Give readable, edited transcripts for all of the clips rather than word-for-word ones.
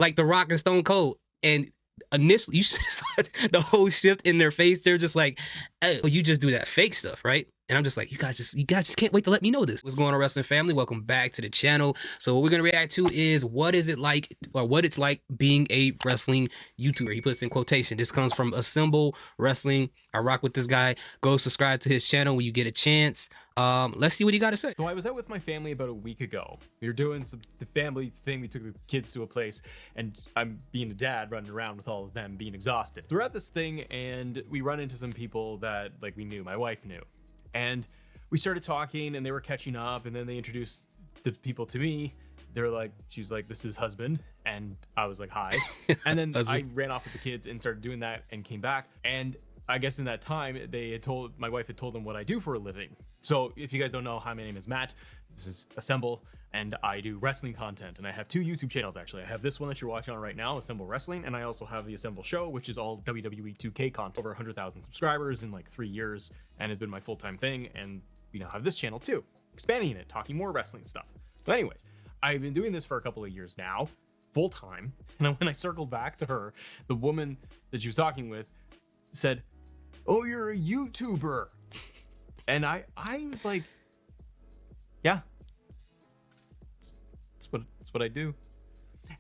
like The Rock and Stone Cold. And initially, you saw the whole shift in their face. They're just like, oh, you just do that fake stuff, right? And I'm just like, you guys just can't wait to let me know this. What's going on, wrestling family? Welcome back to the channel. So what we're gonna react to is what is it like, or what it's like being a wrestling YouTuber. He puts in quotation. This comes from Assemble Wrestling. I rock with this guy. Go subscribe to his channel when you get a chance. Let's see what he got to say. So I was out with my family about a week ago. We were doing the family thing. We took the kids to a place, and I'm being a dad running around with all of them being exhausted. We're at this thing, and we run into some people that like we knew, my wife knew. And we started talking, and they were catching up, and then they introduced the people to me. They were like, she's like, this is husband. And I was like, hi. And then I ran off with the kids and started doing that and came back. And I guess in that time, my wife had told them what I do for a living. So if you guys don't know, hi, my name is Matt. This is Assemble, and I do wrestling content. And I have 2 YouTube channels, actually. I have this one that you're watching on right now, Assemble Wrestling, and I also have the Assemble Show, which is all WWE 2K content. Over 100,000 subscribers in like 3 years, and it's been my full-time thing. And we now have this channel too, expanding it, talking more wrestling stuff. So anyways, I've been doing this for a couple of years now, full-time. And when I circled back to her, the woman that she was talking with said, oh, you're a YouTuber. And I was like, yeah, it's what I do.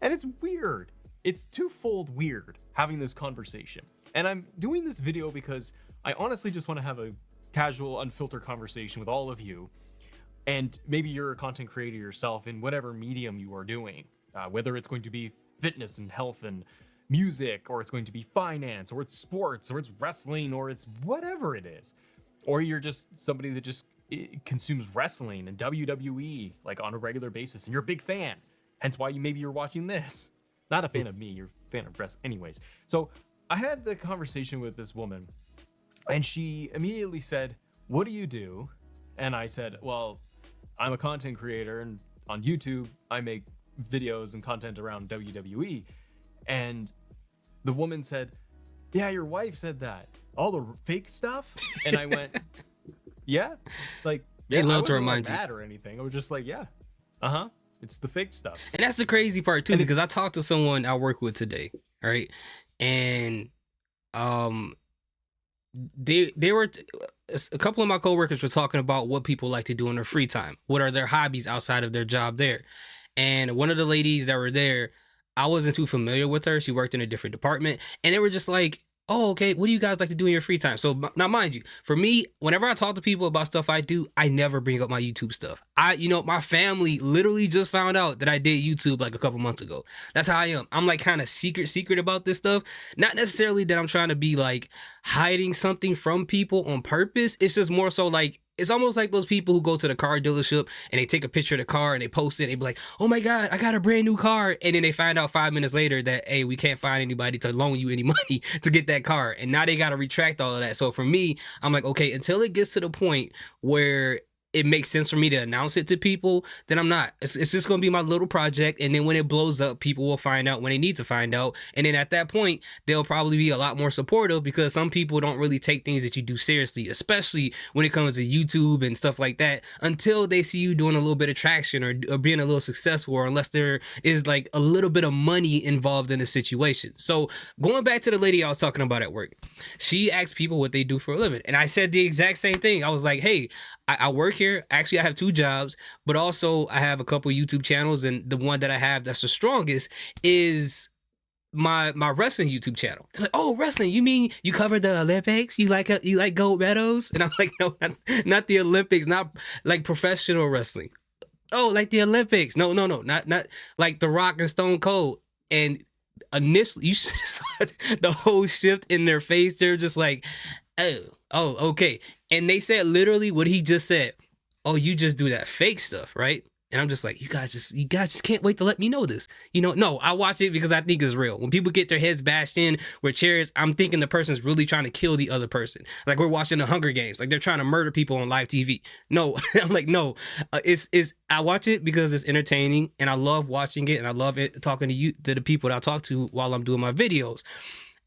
And it's weird. It's twofold weird having this conversation. And I'm doing this video because I honestly just want to have a casual, unfiltered conversation with all of you. And maybe you're a content creator yourself in whatever medium you are doing, whether it's going to be fitness and health and music, or it's going to be finance, or it's sports, or it's wrestling, or it's whatever it is. Or you're just somebody that just consumes wrestling and WWE like on a regular basis, and you're a big fan. Hence why maybe you're watching this. Not a fan of me, you're a fan of wrestling. Anyways, so I had the conversation with this woman, and she immediately said, what do you do? And I said, well, I'm a content creator, and on YouTube, I make videos and content around WWE. And the woman said, yeah, your wife said that. All the fake stuff? And I went, yeah. Like, They love to I wasn't remind like mad or anything. I was just like, yeah, it's the fake stuff. And that's the crazy part too, because I talked to someone I work with today, right? And they were a couple of my coworkers were talking about what people like to do in their free time. What are their hobbies outside of their job there? And one of the ladies that were there, I wasn't too familiar with her. She worked in a different department, and they were just like, oh, okay, what do you guys like to do in your free time? So now, mind you, for me, whenever I talk to people about stuff I do, I never bring up my YouTube stuff. My family literally just found out that I did YouTube like a couple months ago. That's how I am. I'm like kind of secret about this stuff. Not necessarily that I'm trying to be like hiding something from people on purpose. It's just more so like, it's almost like those people who go to the car dealership and they take a picture of the car and they post it. And they be like, oh my God, I got a brand new car. And then they find out 5 minutes later that, hey, we can't find anybody to loan you any money to get that car. And now they got to retract all of that. So for me, I'm like, okay, until it gets to the point where it makes sense for me to announce it to people, then I'm not. It's just going to be my little project. And then when it blows up, people will find out when they need to find out. And then at that point, they'll probably be a lot more supportive, because some people don't really take things that you do seriously, especially when it comes to YouTube and stuff like that, until they see you doing a little bit of traction or being a little successful, or unless there is like a little bit of money involved in the situation. So going back to the lady I was talking about at work, she asked people what they do for a living. And I said the exact same thing. I was like, hey, I work here. Actually, I have 2 jobs, but also I have a couple YouTube channels, and the one that I have that's the strongest is my wrestling YouTube channel. They're like, oh, wrestling, you mean you cover the Olympics? You like gold medals? And I'm like, no, not the Olympics, not like professional wrestling. Oh, like the Olympics? No, not like The Rock and Stone Cold. And initially, you saw the whole shift in their face. They're just like, oh, okay. And they said literally what he just said. Oh, you just do that fake stuff, right? And I'm just like, you guys just can't wait to let me know this. No, I watch it because I think it's real. When people get their heads bashed in with chairs, I'm thinking the person's really trying to kill the other person. Like we're watching the Hunger Games, like they're trying to murder people on live TV. No, I'm like, no, I watch it because it's entertaining, and I love watching it, and I love it talking to the people that I talk to while I'm doing my videos.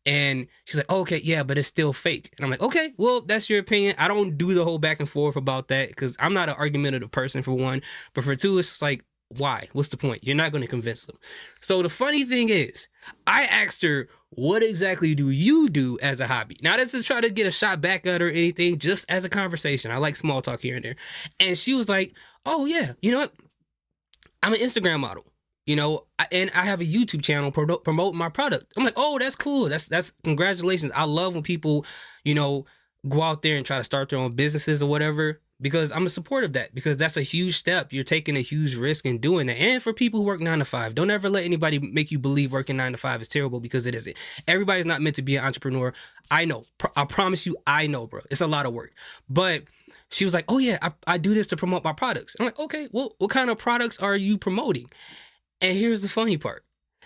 And she's like, oh, okay, yeah, but it's still fake. And I'm like, okay, well, that's your opinion. I don't do the whole back and forth about that, because I'm not an argumentative person, for one. But for two, it's just like, Why? What's the point? You're not going to convince them. So the funny thing is, I asked her, what exactly do you do as a hobby? Now, this is try to get a shot back at her or anything, just as a conversation. I like small talk here and there. And she was like, oh, yeah, you know what? I'm an Instagram model, and I have a YouTube channel promoting my product. I'm like, oh, that's cool. That's congratulations. I love when people, you know, go out there and try to start their own businesses or whatever, because I'm a support of that, because that's a huge step. You're taking a huge risk in doing that. And for people who work 9 to 5, don't ever let anybody make you believe working 9 to 5 is terrible, because it isn't. Everybody's not meant to be an entrepreneur. I know. I promise you, I know, bro. It's a lot of work. But she was like, oh yeah, I do this to promote my products. I'm like, okay, well, what kind of products are you promoting? And here's the funny part.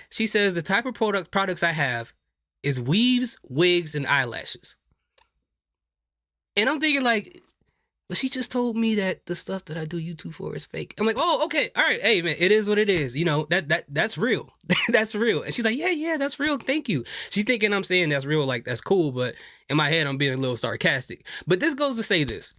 She says the type of products I have is weaves, wigs, and eyelashes. And I'm thinking like, but she just told me that the stuff that I do YouTube for is fake. I'm like, oh, okay, all right, hey man, it is what it is. That's real. That's real. And she's like, yeah, that's real. Thank you. She's thinking I'm saying that's real, like that's cool, but in my head I'm being a little sarcastic. But this goes to say this.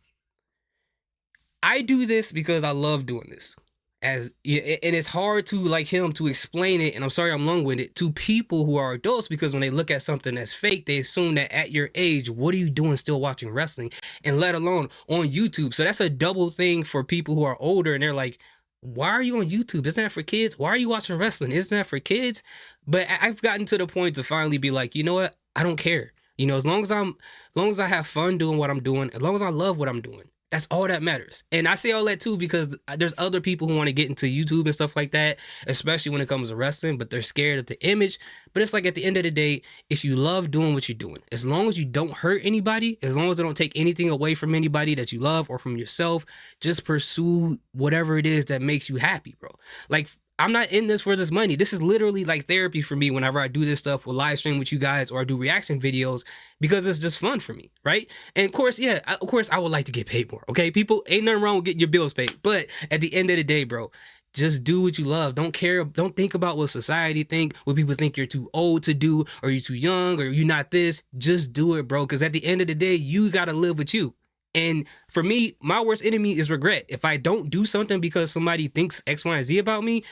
I do this because I love doing this. And it's hard to, like him, to explain it, and I'm sorry I'm long-winded, to people who are adults, because when they look at something that's fake, they assume that at your age, what are you doing still watching wrestling, and let alone on YouTube? So that's a double thing for people who are older, and they're like, why are you on YouTube? Isn't that for kids? Why are you watching wrestling? Isn't that for kids? But I've gotten to the point to finally be like, you know what? I don't care. As long as I have fun doing what I'm doing, as long as I love what I'm doing, that's all that matters. And I say all that too because there's other people who want to get into YouTube and stuff like that, especially when it comes to wrestling, but they're scared of the image. But it's like, at the end of the day, if you love doing what you're doing, as long as you don't hurt anybody, as long as they don't take anything away from anybody that you love or from yourself, just pursue whatever it is that makes you happy, bro. Like, I'm not in this for this money. This is literally like therapy for me whenever I do this stuff, with live stream with you guys or I do reaction videos, because it's just fun for me, right? And of course, I would like to get paid more, okay? People, ain't nothing wrong with getting your bills paid. But at the end of the day, bro, just do what you love. Don't care. Don't think about what society think, what people think you're too old to do, or you're too young, or you're not this. Just do it, bro, because at the end of the day, you got to live with you. And for me, my worst enemy is regret. If I don't do something because somebody thinks X, Y, and Z about me,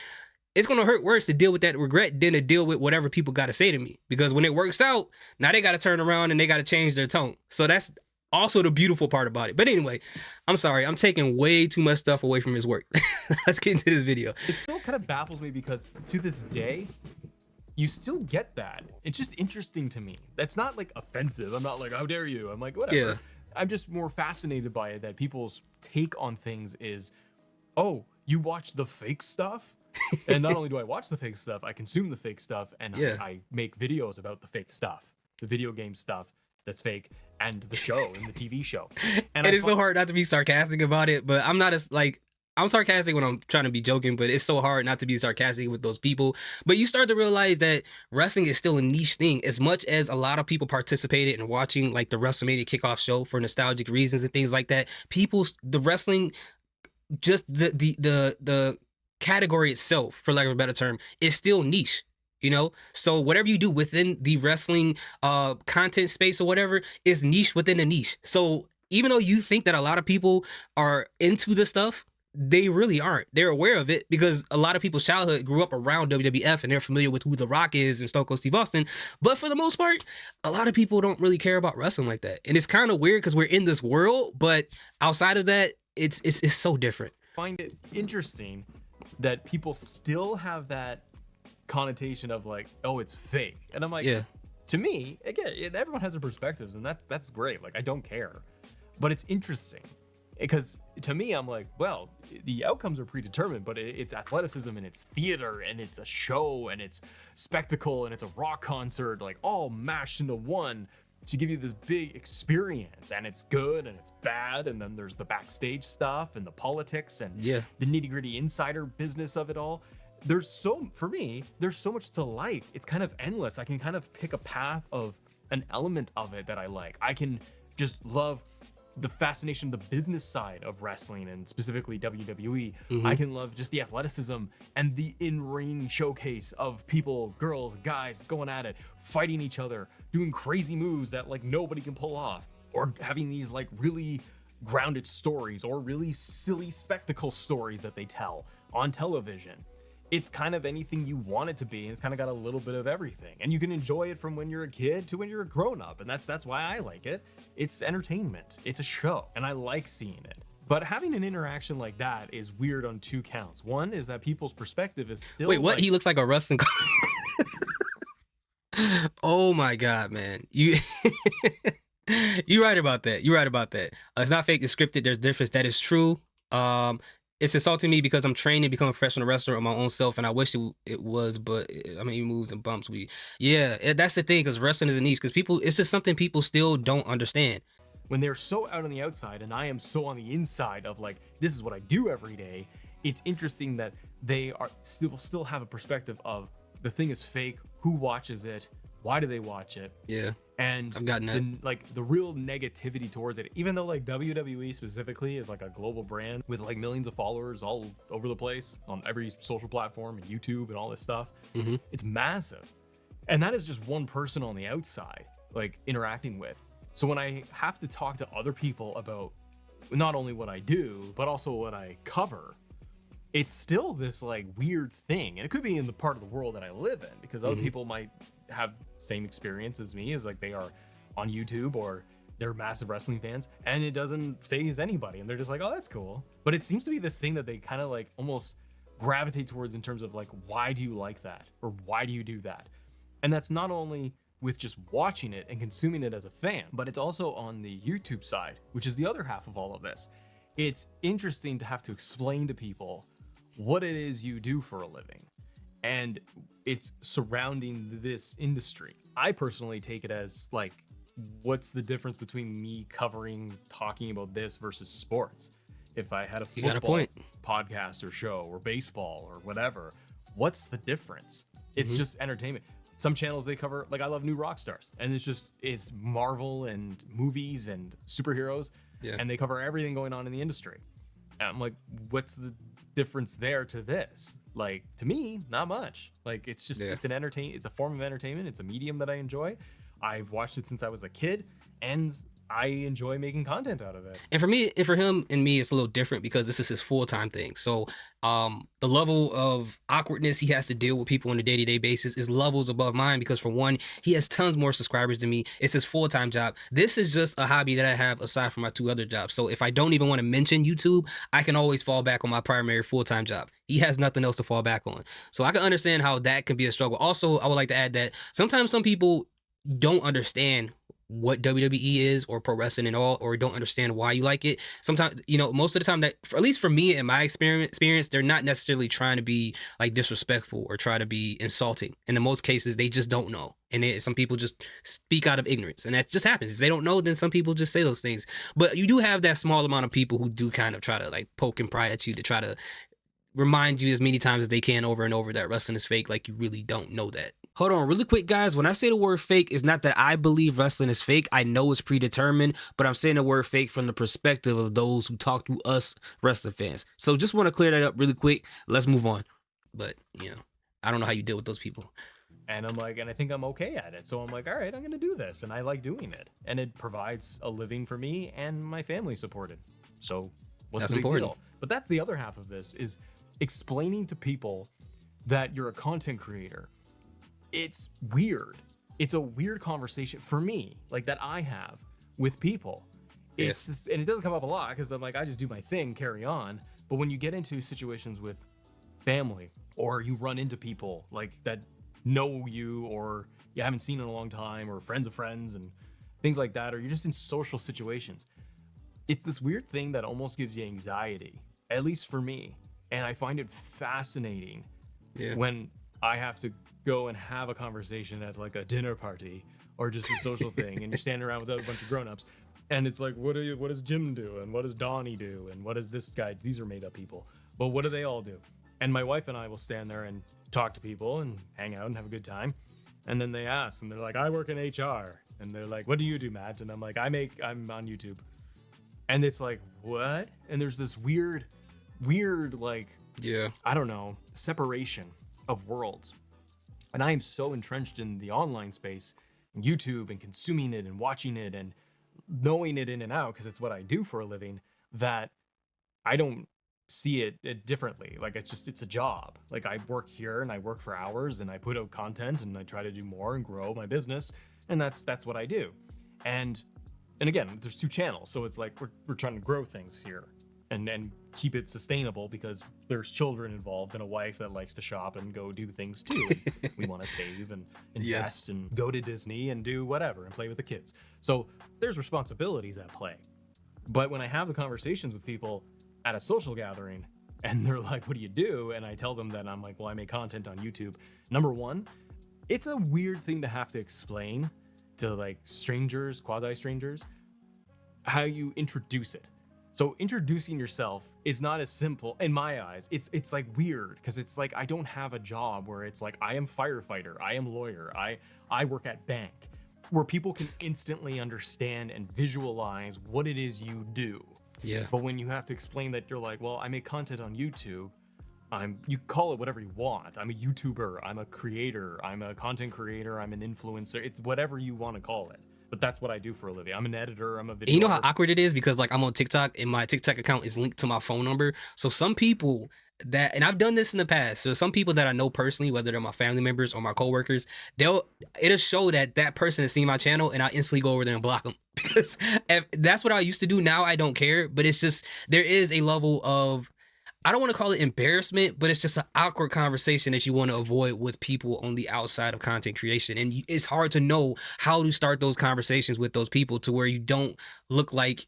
it's going to hurt worse to deal with that regret than to deal with whatever people got to say to me. Because when it works out, now they got to turn around and they got to change their tone. So that's also the beautiful part about it. But anyway, I'm sorry. I'm taking way too much stuff away from his work. Let's get into this video. It still kind of baffles me because to this day, you still get that. It's just interesting to me. That's not like offensive. I'm not like, how dare you? I'm like, whatever. Yeah. I'm just more fascinated by it, that people's take on things is, oh, you watch the fake stuff? And not only do I watch the fake stuff, I consume the fake stuff, and I make videos about the fake stuff, the video game stuff that's fake, and the show and the TV show. And it's so hard not to be sarcastic about it, but I'm not as like, I'm sarcastic when I'm trying to be joking, but it's so hard not to be sarcastic with those people. But you start to realize that wrestling is still a niche thing. As much as a lot of people participated in watching like the WrestleMania kickoff show for nostalgic reasons and things like that, the wrestling, just the category itself, for lack of a better term, is still niche. So whatever you do within the wrestling content space or whatever is niche within a niche. So even though you think that a lot of people are into the stuff, they really aren't. They're aware of it because a lot of people's childhood grew up around WWF and they're familiar with who The Rock is and Stone Cold Steve Austin. But for the most part, a lot of people don't really care about wrestling like that. And it's kind of weird because we're in this world, but outside of that, it's so different. I find it interesting that people still have that connotation of like, oh, it's fake. And I'm like, yeah. To me, again, everyone has their perspectives, and that's great. Like, I don't care. But it's interesting. Because to me, I'm like, well, the outcomes are predetermined, but it's athleticism and it's theater and it's a show and it's spectacle and it's a rock concert, like all mashed into one to give you this big experience. And it's good and it's bad. And then there's the backstage stuff and the politics and the nitty gritty insider business of it all. For me, there's so much to like. It's kind of endless. I can kind of pick a path of an element of it that I like. I can just love the fascination of the business side of wrestling and specifically WWE. I can love just the athleticism and the in-ring showcase of people, girls, guys going at it, fighting each other, doing crazy moves that like nobody can pull off, or having these like really grounded stories or really silly spectacle stories that they tell. on television. It's kind of anything you want it to be, and it's kind of got a little bit of everything. And you can enjoy it from when you're a kid to when you're a grown up, and that's why I like it. It's entertainment. It's a show, and I like seeing it. But having an interaction like that is weird on two counts. One is that people's perspective is still Wait, what? like, He looks like a wrestling. Oh my god, man! You right about that. You're right about that. It's not fake. It's scripted. There's difference. That is true. It's insulting me because I'm trained to become a professional wrestler on my own self, and I wish it was. But I mean, moves and bumps. That's the thing. Because wrestling is a niche. Because people, it's just something people still don't understand. when they're so out on the outside and I am so on the inside of like, this is what I do every day. It's interesting that they are still have a perspective of the thing is fake, who watches it, why do they watch it, Yeah, and I've gotten that. like the real negativity towards it. Even though like WWE specifically is like a global brand with like millions of followers all over the place on every social platform and YouTube and all this stuff, it's massive, and that is just one person on the outside like interacting with. So when I have to talk to other people about not only what I do but also what I cover, it's still this like weird thing. And it could be in the part of the world that I live in, because other people might have same experience as me, as like they are on YouTube or they're massive wrestling fans and it doesn't phase anybody and they're just like, oh, that's cool. But it seems to be this thing that they kind of like almost gravitate towards in terms of like, why do you like that, or why do you do that? And that's not only with just watching it and consuming it as a fan, but it's also on the YouTube side, which is the other half of all of this. It's interesting to have to explain to people what it is you do for a living, and it's surrounding this industry. I personally take it as like, what's the difference between me talking about this versus sports? If I had a You got a football point. podcast or show or baseball or whatever, what's the difference? It's just entertainment. Some channels they cover, like I love New Rock Stars, and it's Marvel and movies and superheroes, Yeah. and they cover everything going on in the industry. And I'm like, what's the difference there to this? Like, to me, not much. Like, it's just it's a form of entertainment. It's a medium that I enjoy. I've watched it since I was a kid, and I enjoy making content out of it. And for me, and for him and me, it's a little different because this is his full-time thing. So the level of awkwardness he has to deal with people on a day-to-day basis is levels above mine, because for one, he has tons more subscribers than me. It's his full-time job. This is just a hobby that I have aside from my two other jobs. So if I don't even want to mention YouTube, I can always fall back on my primary full-time job. He has nothing else to fall back on. So I can understand how that can be a struggle. Also, I would like to add that sometimes some people don't understand what WWE is or pro wrestling and all, or don't understand why you like it. Sometimes, most of the time, that at least for me in my experience, they're not necessarily trying to be like disrespectful or try to be insulting. In the most cases, they just don't know. And some people just speak out of ignorance, and that just happens. If they don't know, then some people just say those things. But you do have that small amount of people who do kind of try to like poke and pry at you, to try to remind you as many times as they can over and over that wrestling is fake, like you really don't know that. Hold on really quick, guys. When I say the word fake, it's not that I believe wrestling is fake. I know it's predetermined, but I'm saying the word fake from the perspective of those who talk to us wrestling fans. So just want to clear that up really quick. Let's move on. But, I don't know how you deal with those people. And I'm like, and I think I'm okay at it. So I'm like, all right, I'm going to do this. And I like doing it. And it provides a living for me, and my family supported. So what's That's the big important. deal? But that's the other half of this, is explaining to people that you're a content creator. It's weird. It's a weird conversation for me, like that I have with people. It's just, and it doesn't come up a lot because I'm like, I just do my thing, carry on. But when you get into situations with family, or you run into people like that know you, or you haven't seen in a long time, or friends of friends and things like that, or you're just in social situations, it's this weird thing that almost gives you anxiety, at least for me. And I find it fascinating when I have to go and have a conversation at like a dinner party or just a social thing, and you're standing around with a bunch of grown-ups, and it's like, what does Jim do, and what does Donnie do, and what does this guy? These are made up people, but what do they all do? And my wife and I will stand there and talk to people and hang out and have a good time, and then they ask, and they're like, I work in HR, and they're like, what do you do, Matt? And I'm like, I'm on YouTube, and it's like, what? And there's this weird like, I don't know, separation of worlds. And I am so entrenched in the online space, and YouTube, and consuming it and watching it and knowing it in and out, because it's what I do for a living, that I don't see it differently. Like it's a job. Like I work here and I work for hours and I put out content and I try to do more and grow my business, and that's what I do. And and again, there's two channels, so it's like we're trying to grow things here and keep it sustainable because there's children involved and a wife that likes to shop and go do things too. And we want to save and Yeah. invest and go to Disney and do whatever and play with the kids. So there's responsibilities at play. But when I have the conversations with people at a social gathering and they're like, what do you do? And I tell them that I'm like, well, I make content on YouTube. Number one, it's a weird thing to have to explain to like strangers, quasi strangers, how you introduce it. So introducing yourself is not as simple in my eyes. It's like weird because it's like I don't have a job where it's like I am firefighter, I am lawyer, I work at bank, where people can instantly understand and visualize what it is you do. Yeah. But when you have to explain that you're like, well, I make content on YouTube, you call it whatever you want. I'm a YouTuber, I'm a creator, I'm a content creator, I'm an influencer. It's whatever you want to call it. But that's what I do for a living. I'm an editor, I'm a video. And you know how awkward it is because like I'm on TikTok and my TikTok account is linked to my phone number. So some people that, and I've done this in the past. So some people that I know personally, whether they're my family members or my coworkers, it'll show that that person has seen my channel and I instantly go over there and block them because that's what I used to do. Now I don't care, but it's just, there is a level of, I don't want to call it embarrassment, but it's just an awkward conversation that you want to avoid with people on the outside of content creation. And it's hard to know how to start those conversations with those people to where you don't look like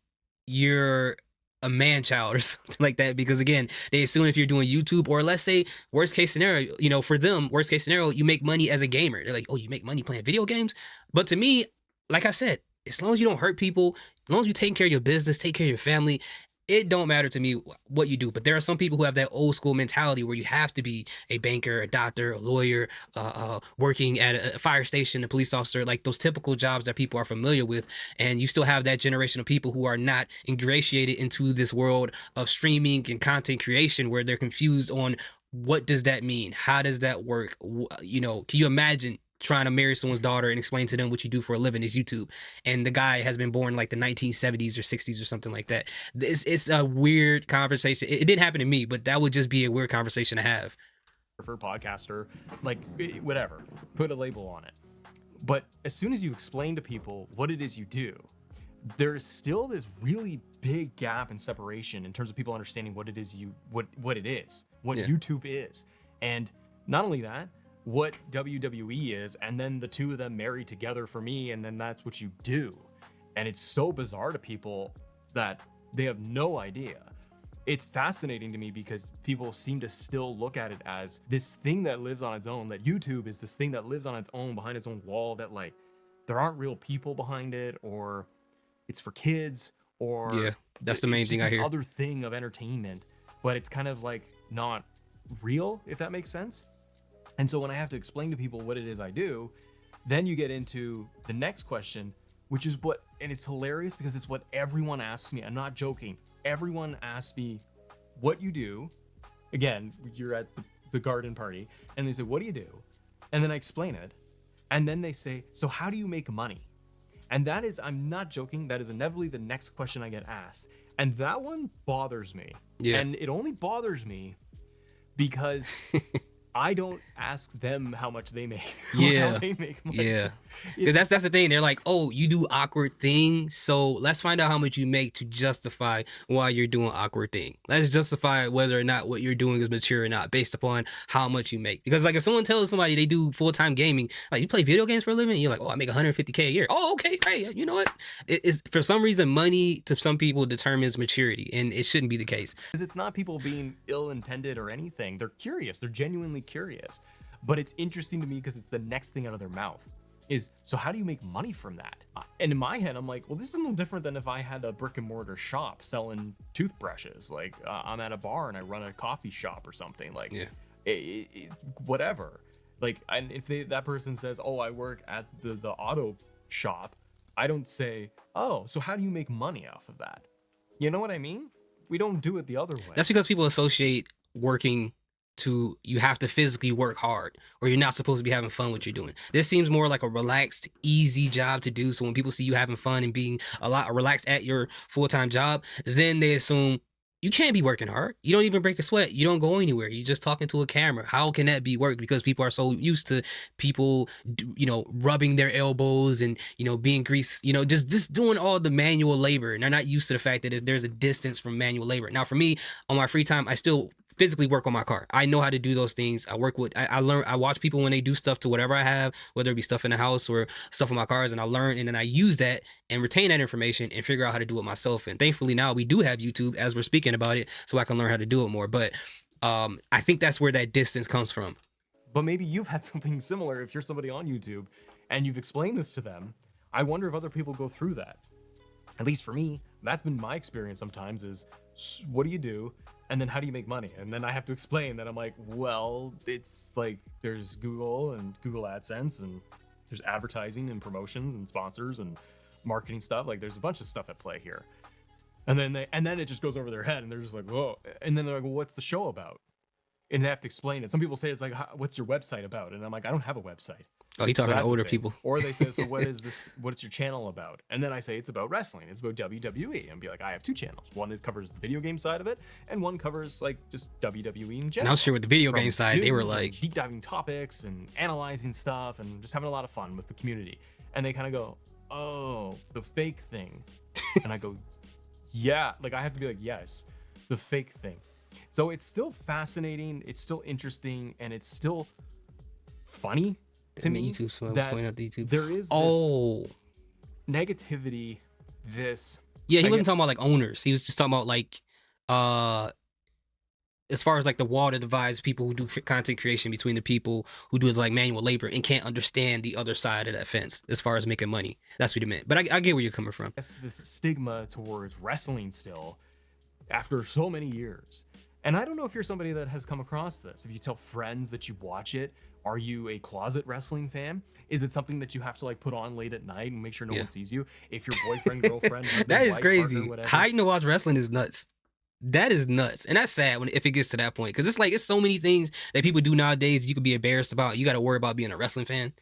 you're a man child or something like that. Because again, they assume if you're doing YouTube, or let's say worst case scenario, for them, worst case scenario, you make money as a gamer. They're like, oh, you make money playing video games. But to me, like I said, as long as you don't hurt people, as long as you take care of your business, take care of your family, it don't matter to me what you do. But there are some people who have that old school mentality where you have to be a banker, a doctor, a lawyer, working at a fire station, a police officer, like those typical jobs that people are familiar with. And you still have that generation of people who are not ingratiated into this world of streaming and content creation where they're confused on what does that mean? How does that work? Can you imagine trying to marry someone's daughter and explain to them what you do for a living is YouTube, and the guy has been born like the 1970s or 60s or something like that? It's a weird conversation. It didn't happen to me, but that would just be a weird conversation to have. For podcaster, like whatever, put a label on it. But as soon as you explain to people what it is you do, there's still this really big gap and separation in terms of people understanding what it is what Yeah. YouTube is. And not only that, what WWE is, and then the two of them marry together for me, and then that's what you do. And it's so bizarre to people that they have no idea. It's fascinating to me because people seem to still look at it as this thing that lives on its own, that YouTube is this thing that lives on its own behind its own wall, that like there aren't real people behind it, or it's for kids, or Yeah, that's the main it's thing just I this hear. other thing of entertainment, but it's kind of like not real, if that makes sense. And so when I have to explain to people what it is I do, then you get into the next question, which is and it's hilarious because it's what everyone asks me. I'm not joking. Everyone asks me what you do. Again, you're at the garden party and they say, what do you do? And then I explain it. And then they say, so how do you make money? And that is, I'm not joking, that is inevitably the next question I get asked. And that one bothers me. Yeah. And it only bothers me because I don't ask them how much they make. Or Yeah. how they make money. Yeah. Because that's the thing. They're like, oh, you do awkward things, so let's find out how much you make to justify why you're doing awkward thing. Let's justify whether or not what you're doing is mature or not based upon how much you make. Because like if someone tells somebody they do full-time gaming, like you play video games for a living, you're like, oh, I make $150K a year. Oh, okay, great. You know what? It's for some reason money to some people determines maturity, and it shouldn't be the case. Because it's not people being ill-intended or anything. They're curious. They're genuinely curious. But it's interesting to me because it's the next thing out of their mouth. So how do you make money from that? And in my head, I'm like, well, this is no different than if I had a brick and mortar shop selling toothbrushes. Like I'm at a bar and I run a coffee shop or something. Like, Yeah. whatever. Like, and if that person says, oh, I work at the auto shop, I don't say, oh, so how do you make money off of that? You know what I mean? We don't do it the other way. That's because people associate working to you have to physically work hard, or you're not supposed to be having fun what you're doing. This seems more like a relaxed, easy job to do. So when people see you having fun and being a lot relaxed at your full-time job, then they assume you can't be working hard. You don't even break a sweat. You don't go anywhere. You just talking to a camera. How can that be work? Because people are so used to people, rubbing their elbows and being grease. Just doing all the manual labor, and they're not used to the fact that there's a distance from manual labor. Now, for me, on my free time, I still physically work on my car. I know how to do those things. I learn, I watch people when they do stuff to whatever I have, whether it be stuff in the house or stuff in my cars, and I learn, and then I use that and retain that information and figure out how to do it myself. And thankfully now we do have YouTube as we're speaking about it, so I can learn how to do it more. But I think that's where that distance comes from. But maybe you've had something similar if you're somebody on YouTube and you've explained this to them. I wonder if other people go through that. At least for me, that's been my experience sometimes is what do you do? And then how do you make money? And then I have to explain that I'm like, well, it's like there's Google and Google AdSense and there's advertising and promotions and sponsors and marketing stuff. Like there's a bunch of stuff at play here. And then it just goes over their head and they're just like, whoa. And then they're like, well, what's the show about? And they have to explain it. Some people say it's like, what's your website about? And I'm like, I don't have a website. Oh, you talking to older people? Or they say, so what is this? What's your channel about? And then I say it's about wrestling. It's about WWE. And be like, I have two channels. One that covers the video game side of it, and one covers like just WWE in general. And I'm sure with the video game side, they were like deep diving topics and analyzing stuff and just having a lot of fun with the community. And they kind of go, oh, the fake thing. And I go, yeah. Like I have to be like, yes, the fake thing. So it's still fascinating. It's still interesting, and it's still funny to me YouTube, so that going out to YouTube. there is this negativity. Yeah, he wasn't talking about like owners. He was just talking about like as far as like the wall that divides people who do content creation between the people who do like manual labor and can't understand the other side of that fence as far as making money. That's what he meant. But I get where you're coming from. This stigma towards wrestling still after so many years. And I don't know if you're somebody that has come across this. If you tell friends that you watch it, are you a closet wrestling fan? Is it something that you have to like put on late at night and make sure no one sees you? If your boyfriend, girlfriend, that is wife, crazy. Partner, whatever. Hiding to watch wrestling is nuts. That is nuts, and that's sad if it gets to that point, because it's so many things that people do nowadays you could be embarrassed about. You got to worry about being a wrestling fan.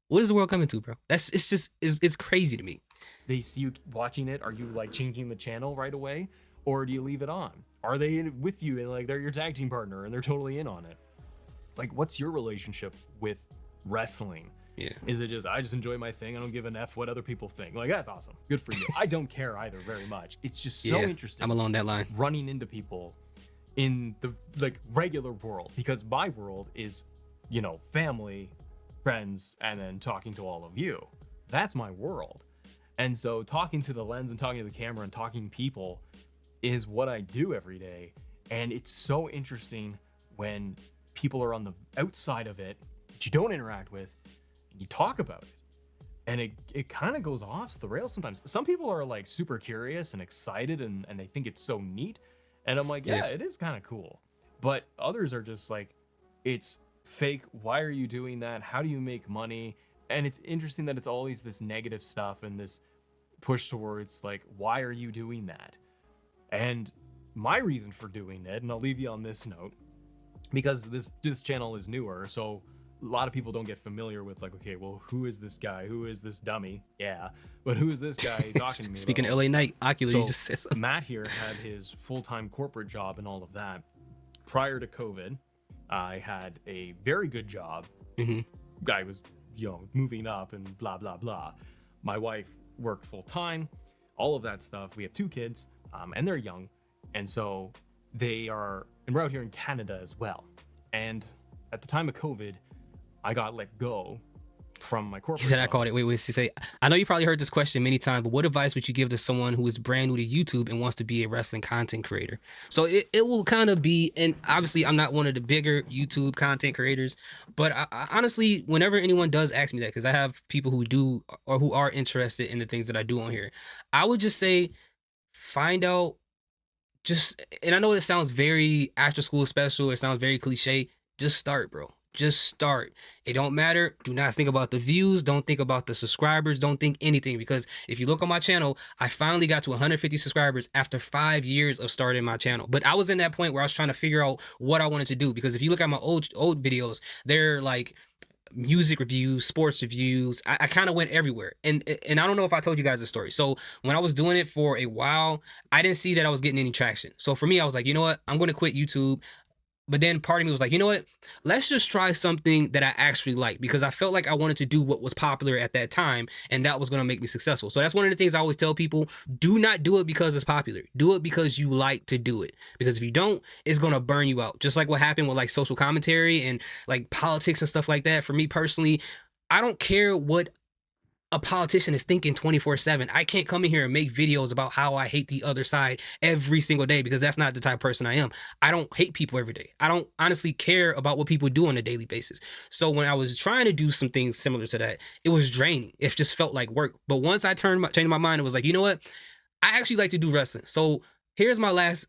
What is the world coming to, bro? It's crazy to me. They see you watching it. Are you like changing the channel right away, or do you leave it on? Are they in with you and like they're your tag team partner and they're totally in on it? Like, what's your relationship with wrestling? Yeah. Is it just I just enjoy my thing? I don't give an F what other people think. Like that's awesome. Good for you. I don't care either very much. It's just so interesting. I'm along that line. Running into people in the like regular world, because my world is, family, friends, and then talking to all of you. That's my world. And so talking to the lens and talking to the camera and talking to people is what I do every day. And it's so interesting when people are on the outside of it that you don't interact with. You talk about it, and it kind of goes off the rails sometimes. Some people are like super curious and excited and they think it's so neat, and I'm like, yeah, it is kind of cool. But others are just like, it's fake. Why are you doing that? How do you make money? And it's interesting that it's always this negative stuff and this push towards like, why are you doing that? And my reason for doing it, and I'll leave you on this note, because this channel is newer, so a lot of people don't get familiar with like, okay, well, who is this guy? Who is this dummy? Yeah, but who is this guy talking to me? Speaking of LA Knight, Ocular, so you just said something. Matt here had his full-time corporate job and all of that. Prior to COVID, I had a very good job. Guy was, moving up and blah, blah, blah. My wife worked full-time, all of that stuff. We have 2 kids, and they're young. And so and we're out here in Canada as well. And at the time of COVID, I got let go from my corporate He said, job. I called it. Wait. He say, I know you probably heard this question many times, but what advice would you give to someone who is brand new to YouTube and wants to be a wrestling content creator? So it will kind of be, and obviously I'm not one of the bigger YouTube content creators, but I honestly, whenever anyone does ask me that, because I have people who do or who are interested in the things that I do on here, I would just say, find out and I know it sounds very after school special, it sounds very cliche. Just start, bro. Just start. It don't matter. Do not think about the views. Don't think about the subscribers. Don't think anything, because if you look on my channel, I finally got to 150 subscribers after 5 years of starting my channel. But I was in that point where I was trying to figure out what I wanted to do, because if you look at my old videos, they're like music reviews, sports reviews. I kind of went everywhere. And I don't know if I told you guys the story. So when I was doing it for a while, I didn't see that I was getting any traction. So for me, I was like, you know what? I'm going to quit YouTube. But then part of me was like, you know what? Let's just try something that I actually like, because I felt like I wanted to do what was popular at that time, and that was going to make me successful. So that's one of the things I always tell people: do not do it because it's popular. Do it because you like to do it. Because if you don't, it's going to burn you out. Just like what happened with like social commentary and like politics and stuff like that. For me personally, I don't care what a politician is thinking 24/7. I can't come in here and make videos about how I hate the other side every single day, because that's not the type of person I am. I don't hate people every day. I don't honestly care about what people do on a daily basis. So when I was trying to do some things similar to that, it was draining. It just felt like work. But once I changed my mind, it was like, you know what? I actually like to do wrestling. So here's my last,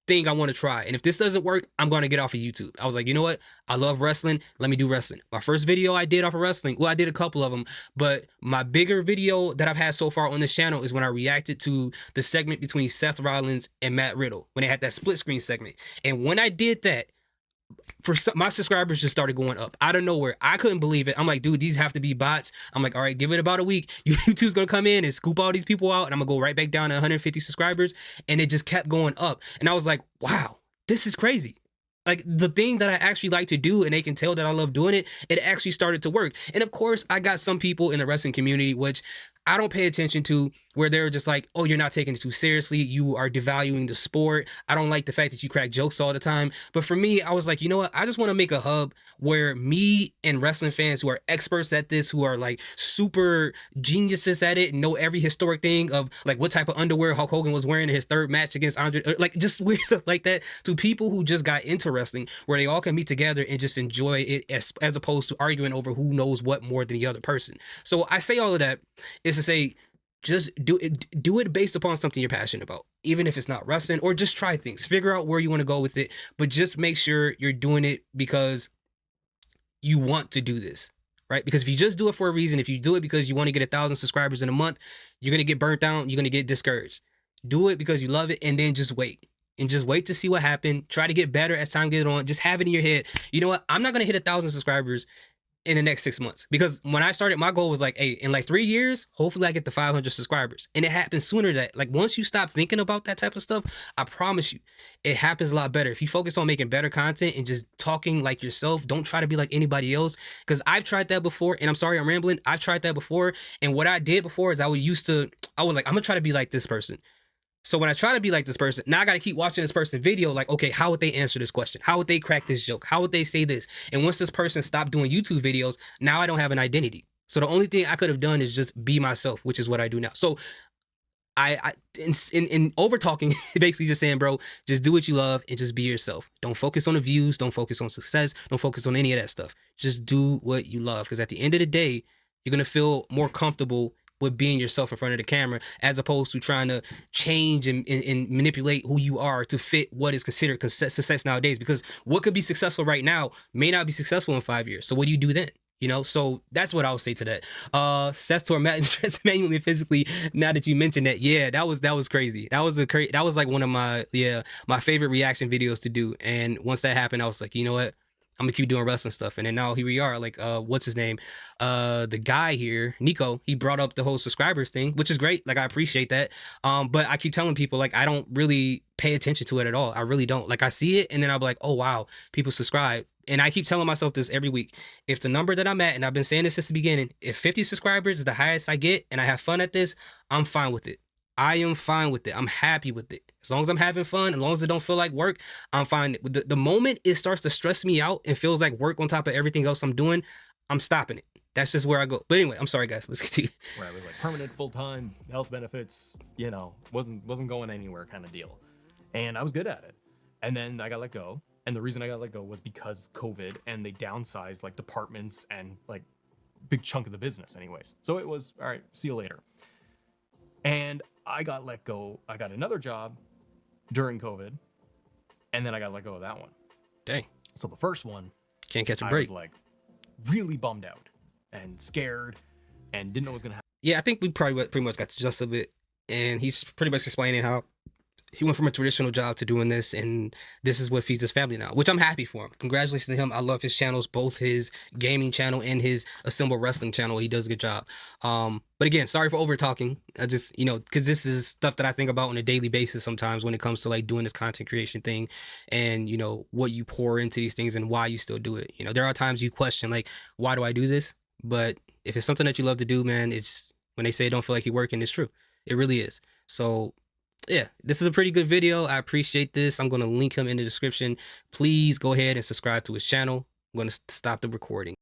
thing I want to try. And if this doesn't work, I'm going to get off of YouTube. I was like, you know what? I love wrestling. Let me do wrestling. My first video I did off of wrestling, well, I did a couple of them, but my bigger video that I've had so far on this channel is when I reacted to the segment between Seth Rollins and Matt Riddle, when they had that split screen segment. And when I did that, my subscribers just started going up out of nowhere. I couldn't believe it. I'm like, dude, these have to be bots. I'm like, all right, give it about a week. YouTube's gonna come in and scoop all these people out, and I'm gonna go right back down to 150 subscribers. And it just kept going up. And I was like, wow, this is crazy. Like, the thing that I actually like to do, and they can tell that I love doing it, it actually started to work. And of course, I got some people in the wrestling community, which I don't pay attention to, where they're just like, oh, you're not taking it too seriously. You are devaluing the sport. I don't like the fact that you crack jokes all the time. But for me, I was like, you know what? I just want to make a hub where me and wrestling fans who are experts at this, who are like super geniuses at it, and know every historic thing of like what type of underwear Hulk Hogan was wearing in his third match against Andre, like just weird stuff like that, to people who just got into wrestling, where they all can meet together and just enjoy it, as opposed to arguing over who knows what more than the other person. So I say all of that is to say, just do it based upon something you're passionate about, even if it's not wrestling, or just try things, figure out where you want to go with it, but just make sure you're doing it because you want to do this, right? Because if you just do it for a reason, if you do it because you want to get 1,000 subscribers in a month, you're going to get burnt down, you're going to get discouraged. Do it because you love it, and then just wait. And just wait to see what happened. Try to get better as time gets on. Just have it in your head. You know what? I'm not going to hit 1,000 subscribers in the next 6 months, because when I started, my goal was like, hey, in like 3 years, hopefully I get to 500 subscribers. And it happens sooner. That, like, once you stop thinking about that type of stuff, I promise you, it happens a lot better. If you focus on making better content and just talking like yourself, don't try to be like anybody else. Because I've tried that before, and I'm sorry I'm rambling. I've tried that before. And what I did before is I was like, I'm gonna try to be like this person. So when I try to be like this person, now I got to keep watching this person's video. Like, okay, how would they answer this question? How would they crack this joke? How would they say this? And once this person stopped doing YouTube videos, now I don't have an identity. So the only thing I could have done is just be myself, which is what I do now. So in over talking, basically just saying, bro, just do what you love and just be yourself. Don't focus on the views. Don't focus on success. Don't focus on any of that stuff. Just do what you love. Because at the end of the day, you're going to feel more comfortable with being yourself in front of the camera, as opposed to trying to change and manipulate who you are to fit what is considered success nowadays. Because what could be successful right now may not be successful in 5 years. So what do you do then? So that's what I would say to that. Seth tore Matt stress manually and physically. Now that you mentioned that, yeah, that was crazy. That was like one of my favorite reaction videos to do. And once that happened, I was like, you know what? I'm gonna keep doing wrestling stuff. And then now here we are. Like, what's his name? The guy here, Nico, he brought up the whole subscribers thing, which is great. Like, I appreciate that. But I keep telling people, like, I don't really pay attention to it at all. I really don't. Like, I see it and then I'll be like, oh wow, people subscribe. And I keep telling myself this every week. If the number that I'm at, and I've been saying this since the beginning, if 50 subscribers is the highest I get and I have fun at this, I'm fine with it. I am fine with it. I'm happy with it. As long as I'm having fun, as long as it don't feel like work, I'm fine. The moment it starts to stress me out and feels like work on top of everything else I'm doing, I'm stopping it. That's just where I go. But anyway, I'm sorry, guys. Let's continue. Where it was like permanent, full-time, health benefits, wasn't going anywhere kind of deal. And I was good at it. And then I got let go. And the reason I got let go was because COVID, and they downsized like departments and like big chunk of the business anyways. So it was, all right, see you later. And I got let go. I got another job during COVID, and then I got let go of that one. Dang. So the first one, can't catch a break. I was like really bummed out and scared and didn't know what was gonna happen. Yeah, I think we pretty much got the gist of it. And he's pretty much explaining how he went from a traditional job to doing this, and this is what feeds his family now, which I'm happy for him. Congratulations to him. I love his channels, both his gaming channel and his Assemble Wrestling channel. He does a good job. But again, sorry for over talking. I just, because this is stuff that I think about on a daily basis sometimes when it comes to like doing this content creation thing, and what you pour into these things and why you still do it. There are times you question like, why do I do this? But if it's something that you love to do, man, it's when they say don't feel like you're working, it's true. It really is. So yeah, this is a pretty good video. I appreciate this. I'm going to link him in the description. Please go ahead and subscribe to his channel. I'm going to stop the recording.